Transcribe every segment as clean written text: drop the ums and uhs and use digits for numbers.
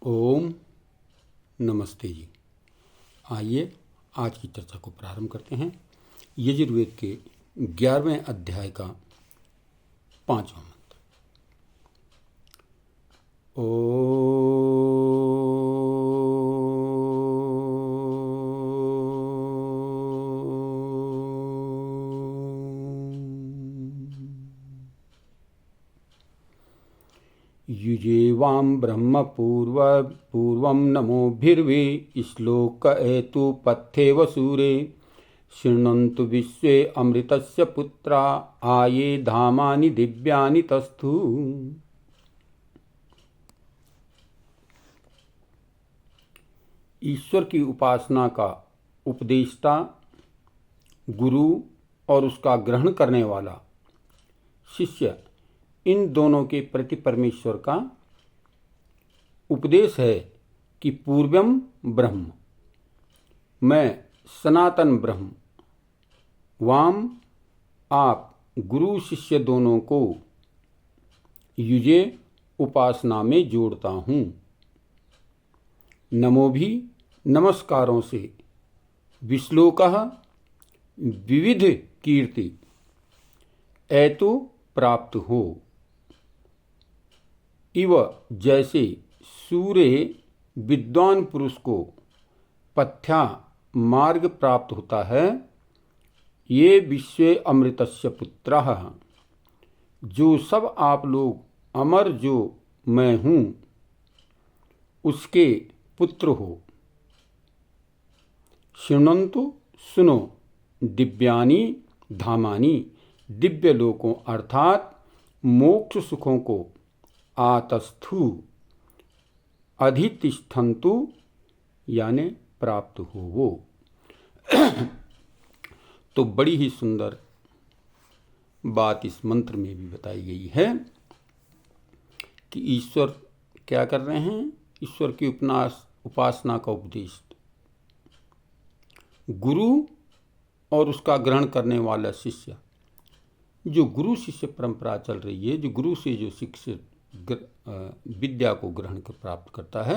ओम नमस्ते जी। आइए आज की चर्चा को प्रारंभ करते हैं। यजुर्वेद के 11वें अध्याय का 5वां मंत्र। युजेवां ब्रह्म पूर्वं नमोभिर्वे श्लोक एतु पथ्येव सूरे शृण्वन्तु विश्वे अमृतस्य पुत्रा आये धामानि दिव्यानि तस्थु। ईश्वर की उपासना का उपदेष्टा, गुरु और उसका ग्रहण करने वाला शिष्य, इन दोनों के प्रति परमेश्वर का उपदेश है कि पूर्वम ब्रह्म, मैं सनातन ब्रह्म, वाम, आप गुरु शिष्य दोनों को युजे उपासना में जोड़ता हूँ। नमो भी नमस्कारों से, विश्लोकः विविध कीर्ति, ऐतु प्राप्त हो। इव जैसे सूर्य विद्वान पुरुष को पथ्या मार्ग प्राप्त होता है, ये विश्वे अमृतस्य पुत्रः, जो सब आप लोग अमर जो मैं हूँ उसके पुत्र हो। शृण्वन्तु सुनो, दिव्यानि धामानि, दिव्य लोकों अर्थात मोक्ष सुखों को, आतस्थु अधितिष्ठन्तु यानी प्राप्त हो वो। तो बड़ी ही सुंदर बात इस मंत्र में भी बताई गई है कि ईश्वर क्या कर रहे हैं। ईश्वर की उपासना का उपदेश गुरु और उसका ग्रहण करने वाला शिष्य, जो गुरु शिष्य परंपरा चल रही है, जो गुरु से जो शिक्षित विद्या को ग्रहण कर प्राप्त करता है,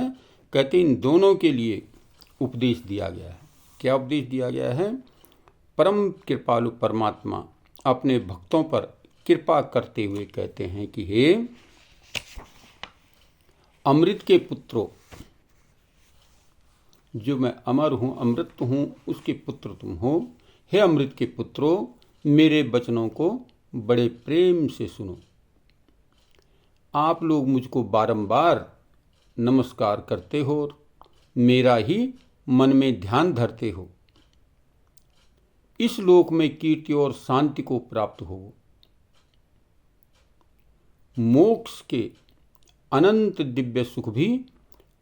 कहते इन दोनों के लिए उपदेश दिया गया है। क्या उपदेश दिया गया है? परम कृपालु परमात्मा अपने भक्तों पर कृपा करते हुए कहते हैं कि हे अमृत के पुत्रों, जो मैं अमर हूँ, अमृत हूँ, उसके पुत्र तुम हो। हे अमृत के पुत्रों, मेरे वचनों को बड़े प्रेम से सुनो। आप लोग मुझको बारंबार नमस्कार करते हो, मेरा ही मन में ध्यान धरते हो। इस लोक में कीर्ति और शांति को प्राप्त हो। मोक्ष के अनंत दिव्य सुख भी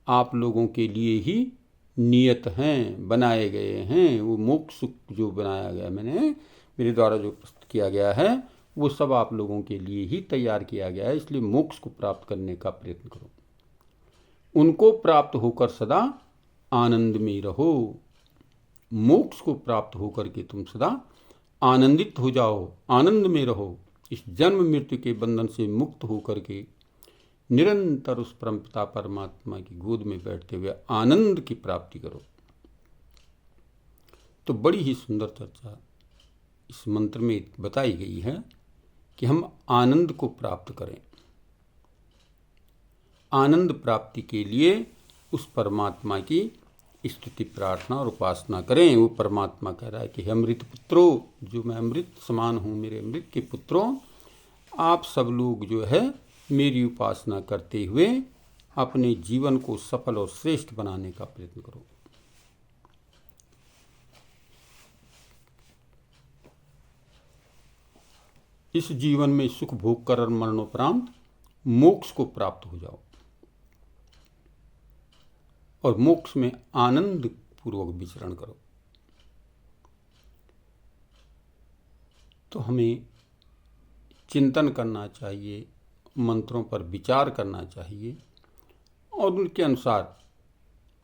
आप लोगों के लिए ही नियत हैं, बनाए गए हैं। वो मोक्ष सुख जो बनाया गया, मेरे द्वारा जो प्रस्तुत किया गया है, वो सब आप लोगों के लिए ही तैयार किया गया है। इसलिए मोक्ष को प्राप्त करने का प्रयत्न करो, उनको प्राप्त होकर सदा आनंद में रहो। मोक्ष को प्राप्त होकर के तुम सदा आनंदित हो जाओ, आनंद में रहो। इस जन्म मृत्यु के बंधन से मुक्त होकर के निरंतर उस परमपिता परमात्मा की गोद में बैठते हुए आनंद की प्राप्ति करो। तो बड़ी ही सुंदर चर्चा इस मंत्र में बताई गई है कि हम आनंद को प्राप्त करें। आनंद प्राप्ति के लिए उस परमात्मा की स्तुति, प्रार्थना और उपासना करें। वो परमात्मा कह रहा है कि अमृत पुत्रों, जो मैं अमृत समान हूँ, मेरे अमृत के पुत्रों, आप सब लोग जो है मेरी उपासना करते हुए अपने जीवन को सफल और श्रेष्ठ बनाने का प्रयत्न करो। इस जीवन में सुख भोग कर मरणोपरांत मोक्ष को प्राप्त हो जाओ और मोक्ष में आनंद पूर्वक विचरण करो। तो हमें चिंतन करना चाहिए, मंत्रों पर विचार करना चाहिए और उनके अनुसार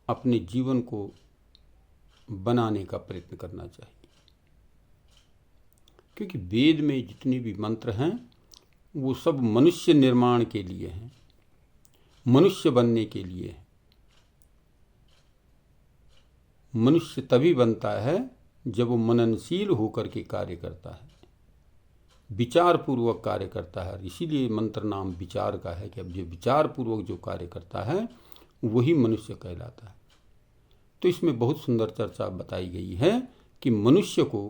अपने जीवन को बनाने का प्रयत्न करना चाहिए। क्योंकि वेद में जितने भी मंत्र हैं वो सब मनुष्य निर्माण के लिए हैं, मनुष्य बनने के लिए हैं। मनुष्य तभी बनता है जब वो मननशील होकर के कार्य करता है, विचार पूर्वक कार्य करता है। इसीलिए मंत्र नाम विचार का है कि अब जो विचार पूर्वक जो कार्य करता है वही मनुष्य कहलाता है। तो इसमें बहुत सुंदर चर्चा बताई गई है कि मनुष्य को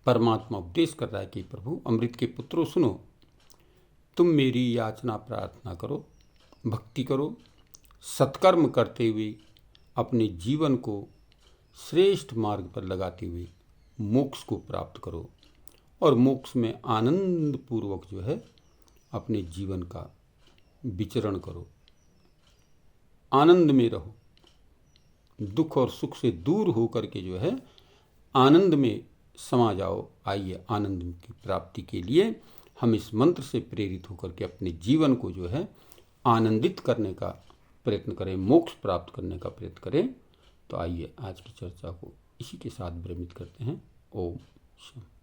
परमात्मा उपदेश कर रहा है कि प्रभु अमृत के पुत्रों सुनो, तुम मेरी याचना प्रार्थना करो, भक्ति करो, सत्कर्म करते हुए अपने जीवन को श्रेष्ठ मार्ग पर लगाते हुए मोक्ष को प्राप्त करो और मोक्ष में आनंद पूर्वक जो है अपने जीवन का विचरण करो, आनंद में रहो, दुख और सुख से दूर होकर के जो है आनंद में समा जाओ। आइए आनंद की प्राप्ति के लिए हम इस मंत्र से प्रेरित होकर के अपने जीवन को जो है आनंदित करने का प्रयत्न करें, मोक्ष प्राप्त करने का प्रयत्न करें। तो आइए आज की चर्चा को इसी के साथ विरमित करते हैं। ओम शांति।